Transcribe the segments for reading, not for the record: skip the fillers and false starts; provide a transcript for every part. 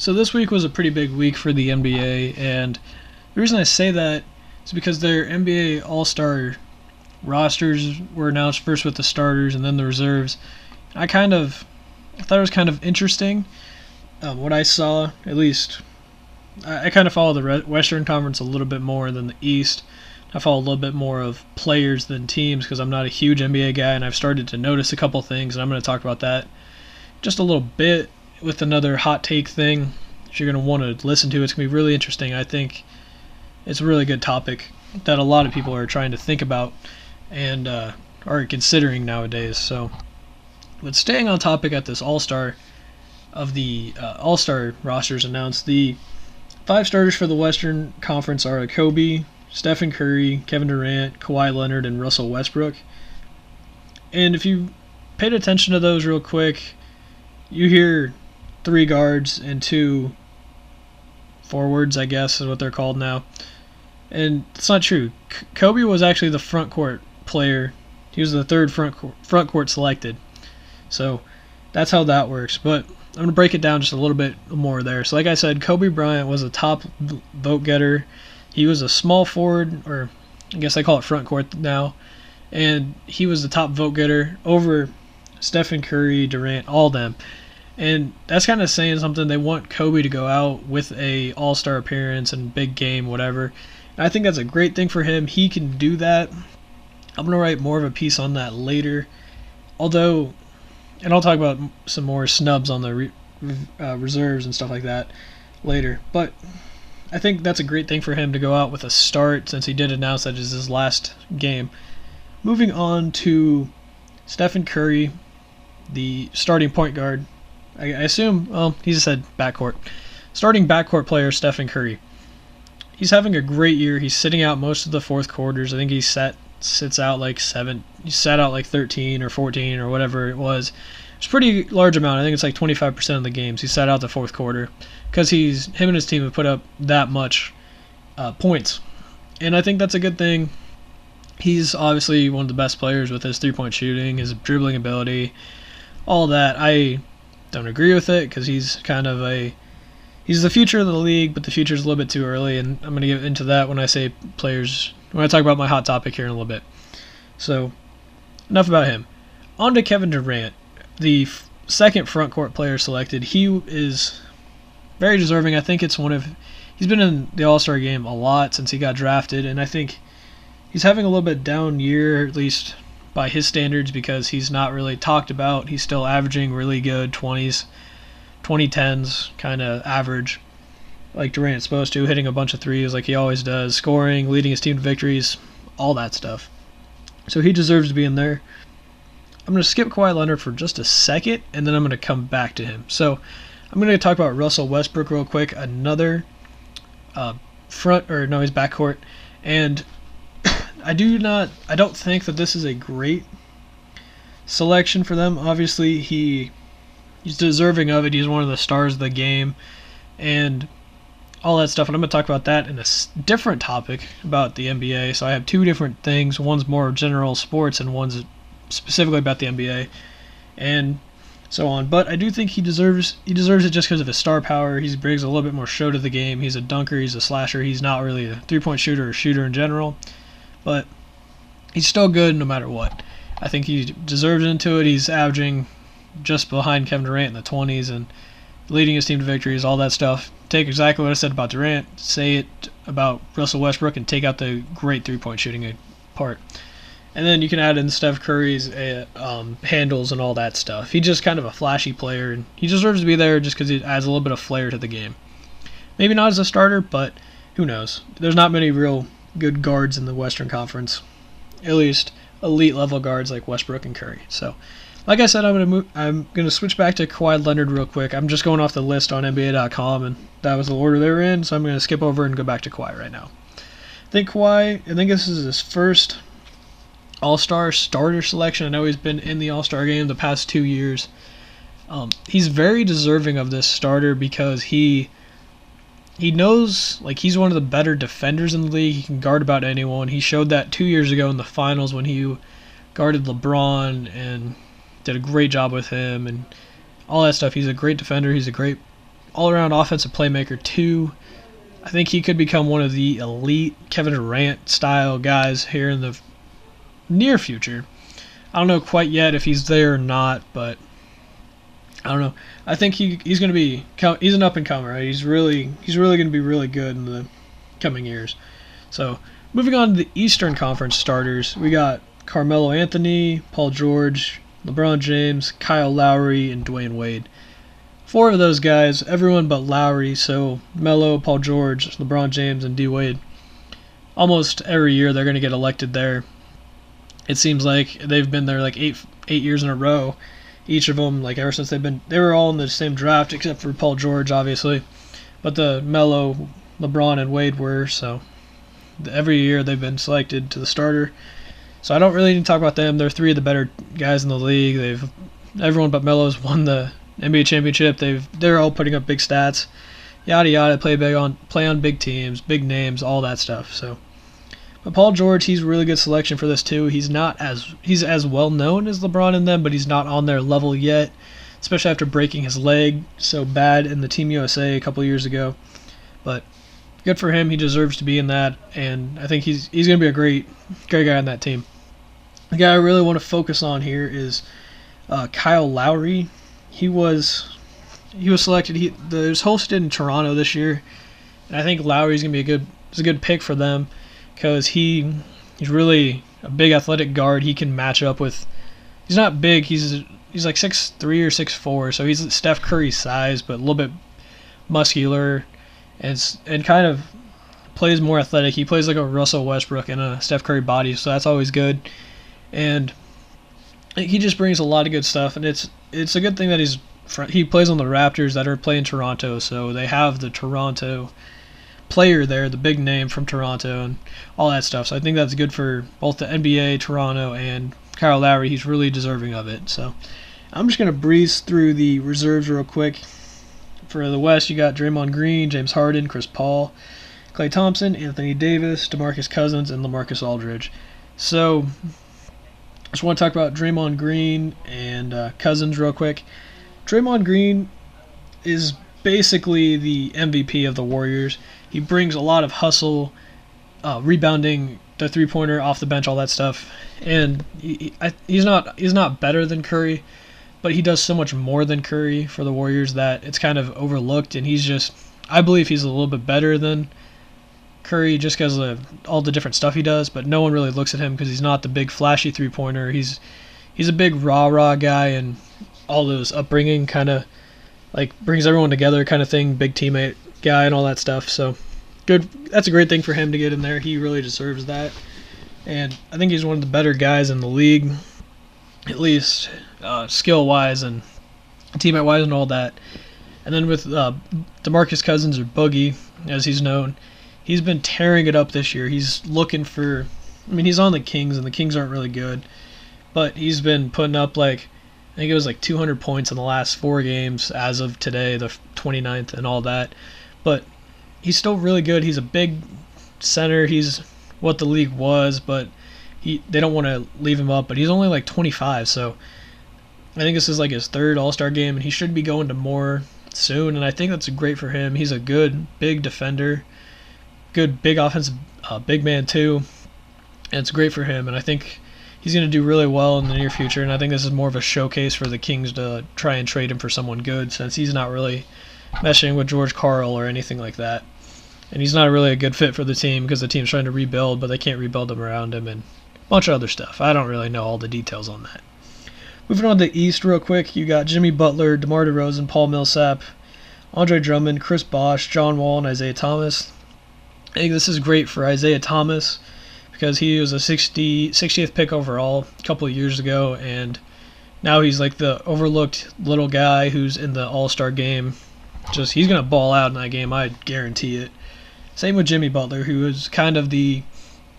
So this week was a pretty big week for the NBA, and the reason I say that is because their NBA All-Star rosters were announced first with the starters and then the reserves. I thought it was kind of interesting. What I saw, at least, I kind of follow the Western Conference a little bit more than the East. I follow a little bit more of players than teams because I'm not a huge NBA guy, and I've started to notice a couple things, and I'm going to talk about that just a little bit with another hot take thing that you're going to want to listen to. It's going to be really interesting. I think it's a really good topic that a lot of people are trying to think about and are considering nowadays. But staying on topic at this All-Star of the All-Star rosters announced, the 5 starters for the Western Conference are Kobe, Stephen Curry, Kevin Durant, Kawhi Leonard, and Russell Westbrook. And if you paid attention to those real quick, you hear 3 guards and 2 forwards, I guess is what they're called now. And it's not true. Kobe was actually the front court player. He was the 3rd front court selected. So that's how that works. But I'm going to break it down just a little bit more there. So like I said, Kobe Bryant was a top vote getter. He was a small forward, or I guess I call it front court now. And he was the top vote getter over Stephen Curry, Durant, all of them. And that's kind of saying something. They want Kobe to go out with a all-star appearance and big game, whatever. And I think that's a great thing for him. He can do that. I'm going to write more of a piece on that later. And I'll talk about some more snubs on the reserves and stuff like that later. But I think that's a great thing for him to go out with a start, since he did announce that is his last game. Moving on to Stephen Curry, the starting point guard. I assume, he just said backcourt. Starting backcourt player, Stephen Curry. He's having a great year. He's sitting out most of the fourth quarters. I think he sits out like 7. He sat out like 13 or 14 or whatever it was. It's a pretty large amount. I think it's like 25% of the games he sat out the fourth quarter, because him and his team have put up that much points. And I think that's a good thing. He's obviously one of the best players with his three-point shooting, his dribbling ability, all that. I don't agree with it, because he's the future of the league, but the future is a little bit too early, and I'm going to get into that when I talk about my hot topic here in a little bit. So, enough about him. On to Kevin Durant, the second front court player selected. He is very deserving. I think he's been in the All-Star game a lot since he got drafted, and I think he's having a little bit down year, at least by his standards, because he's not really talked about. He's still averaging really good 20s, 2010s kind of average, like Durant's supposed to, hitting a bunch of threes like he always does, scoring, leading his team to victories, all that stuff. So he deserves to be in there. I'm going to skip Kawhi Leonard for just a second, and then I'm going to come back to him. So I'm going to talk about Russell Westbrook real quick, another he's backcourt, and I don't think that this is a great selection for them. Obviously, he's deserving of it. He's one of the stars of the game, and all that stuff. And I'm going to talk about that in a different topic about the NBA. So I have 2 different things. One's more general sports, and one's specifically about the NBA, and so on. But I do think he deserves it just because of his star power. He brings a little bit more show to the game. He's a dunker. He's a slasher. He's not really a three-point shooter or shooter in general, but he's still good no matter what. I think he deserves into it. He's averaging just behind Kevin Durant in the 20s and leading his team to victories, all that stuff. Take exactly what I said about Durant, say it about Russell Westbrook, and take out the great three-point shooting part. And then you can add in Steph Curry's handles and all that stuff. He's just kind of a flashy player, and he deserves to be there just because he adds a little bit of flair to the game. Maybe not as a starter, but who knows? There's not many real good guards in the Western Conference, at least elite level guards like Westbrook and Curry. So, like I said, I'm gonna switch back to Kawhi Leonard real quick. I'm just going off the list on NBA.com, and that was the order they were in. So I'm gonna skip over and go back to Kawhi right now. I think this is his first All-Star starter selection. I know he's been in the All-Star game the past 2 years. He's very deserving of this starter because he knows, like, he's one of the better defenders in the league. He can guard about anyone. He showed that 2 years ago in the finals when he guarded LeBron and did a great job with him and all that stuff. He's a great defender. He's a great all-around offensive playmaker too. I think he could become one of the elite Kevin Durant style guys here in the near future. I don't know quite yet if he's there or not, but I don't know. I think he's going to be he's an up and comer. Right? He's really going to be really good in the coming years. So moving on to the Eastern Conference starters, we got Carmelo Anthony, Paul George, LeBron James, Kyle Lowry, and Dwayne Wade. 4 of those guys, everyone but Lowry, so Melo, Paul George, LeBron James, and D Wade. Almost every year they're going to get elected there. It seems like they've been there like eight years in a row. Each of them, like ever since they were all in the same draft except for Paul George, obviously. But the Melo, LeBron, and Wade were, so every year they've been selected to the starter. So I don't really need to talk about them. They're 3 of the better guys in the league. Everyone but Melo's won the NBA championship. They're all putting up big stats, yada yada. Play on big teams, big names, all that stuff. So, but Paul George, he's a really good selection for this too. He's as well known as LeBron and them, but he's not on their level yet, especially after breaking his leg so bad in the Team USA a couple years ago. But good for him. He deserves to be in that, and I think he's going to be a great guy on that team. The guy I really want to focus on here is Kyle Lowry. He was selected. It was hosted in Toronto this year, and I think Lowry's gonna be a good pick for them because he's really a big athletic guard. He can match up with. He's not big. He's like 6'3" or 6'4", so he's Steph Curry's size, but a little bit muscular, and kind of plays more athletic. He plays like a Russell Westbrook in a Steph Curry body, so that's always good. And he just brings a lot of good stuff, and it's a good thing that he plays on the Raptors that are playing Toronto, so they have the Toronto player there, the big name from Toronto, and all that stuff. So I think that's good for both the NBA, Toronto, and Kyle Lowry. He's really deserving of it. So I'm just going to breeze through the reserves real quick. For the West, you got Draymond Green, James Harden, Chris Paul, Klay Thompson, Anthony Davis, DeMarcus Cousins, and LaMarcus Aldridge. So I just want to talk about Draymond Green and Cousins real quick. Draymond Green is basically the MVP of the Warriors. He brings a lot of hustle, rebounding, the three-pointer, off the bench, all that stuff. And he's not better than Curry, but he does so much more than Curry for the Warriors that it's kind of overlooked. And I believe he's a little bit better than Curry just because of all the different stuff he does, but no one really looks at him because he's not the big flashy three-pointer. He's a big rah-rah guy, and all those upbringing kind of like brings everyone together kind of thing, big teammate guy and all that stuff. So good. That's a great thing for him to get in there. He really deserves that, and I think he's one of the better guys in the league, at least skill-wise and teammate-wise and all that. And then with DeMarcus Cousins, or Boogie as he's known, he's been tearing it up this year. He's looking for, he's on the Kings, and the Kings aren't really good, but he's been putting up I think it was 200 points in the last 4 games as of today, the 29th, and all that. But he's still really good. He's a big center. He's what the league was, but they don't want to leave him up. But he's only 25, so I think this is his 3rd All-Star game, and he should be going to more soon. And I think that's great for him. He's a good big defender, good big offensive big man too, and it's great for him. And I think he's going to do really well in the near future, and I think this is more of a showcase for the Kings to try and trade him for someone good, since he's not really meshing with George Karl or anything like that. And he's not really a good fit for the team because the team's trying to rebuild, but they can't rebuild him around him, and a bunch of other stuff. I don't really know all the details on that. Moving on to the East real quick, you got Jimmy Butler, DeMar DeRozan, Paul Millsap, Andre Drummond, Chris Bosh, John Wall, and Isaiah Thomas. I think this is great for Isaiah Thomas because he was a 60th pick overall a couple of years ago, and now he's the overlooked little guy who's in the All-Star game. He's going to ball out in that game, I guarantee it. Same with Jimmy Butler, who was kind of the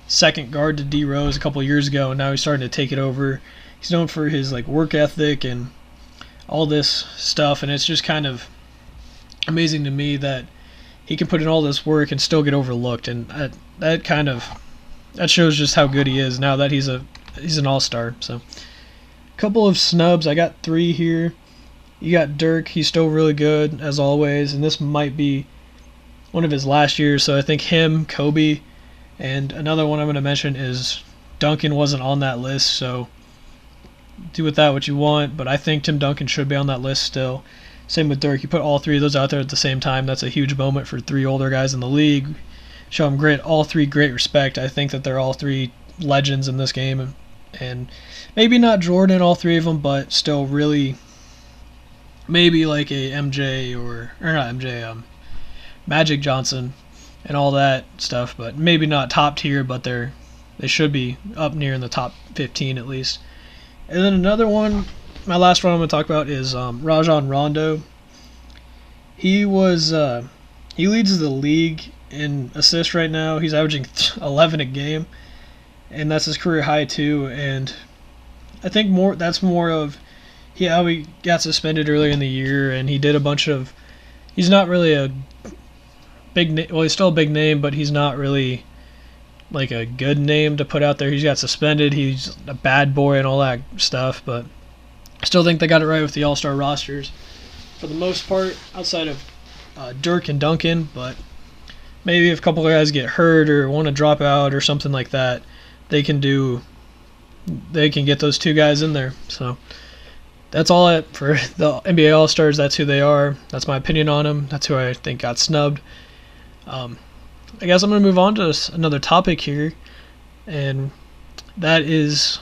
second guard to D Rose a couple of years ago, and now he's starting to take it over. He's known for his work ethic and all this stuff, and it's just kind of amazing to me that he can put in all this work and still get overlooked, and that shows just how good he is now that he's an all-star. So, a couple of snubs. I got 3 here. You got Dirk, he's still really good as always, and this might be one of his last years. So I think him, Kobe, and another one I'm going to mention is Duncan wasn't on that list, so do with that what you want, but I think Tim Duncan should be on that list still. Same with Dirk. You put all three of those out there at the same time, that's a huge moment for three older guys in the league. Show them all three great respect. I think that they're all three legends in this game, and maybe not Jordan, all three of them, but still really maybe like a MJ or not MJ, Magic Johnson and all that stuff, but maybe not top tier, but they should be up near in the top 15 at least. And then another one, my last one I'm going to talk about is Rajon Rondo. He leads the league in assists right now. He's averaging 11 a game, and that's his career high too. And I think that's more of how he got suspended earlier in the year, and he did a bunch of. He's not really a big. Well, he's still a big name, but he's not really like a good name to put out there. He's got suspended. He's a bad boy and all that stuff, but I still think they got it right with the All-Star rosters for the most part, outside of Dirk and Duncan. But maybe if a couple of guys get hurt or want to drop out or something like that, they can get those two guys in there. So that's all for the NBA All-Stars. That's who they are. That's my opinion on them. That's who I think got snubbed. I guess I'm going to move on to another topic here, and that is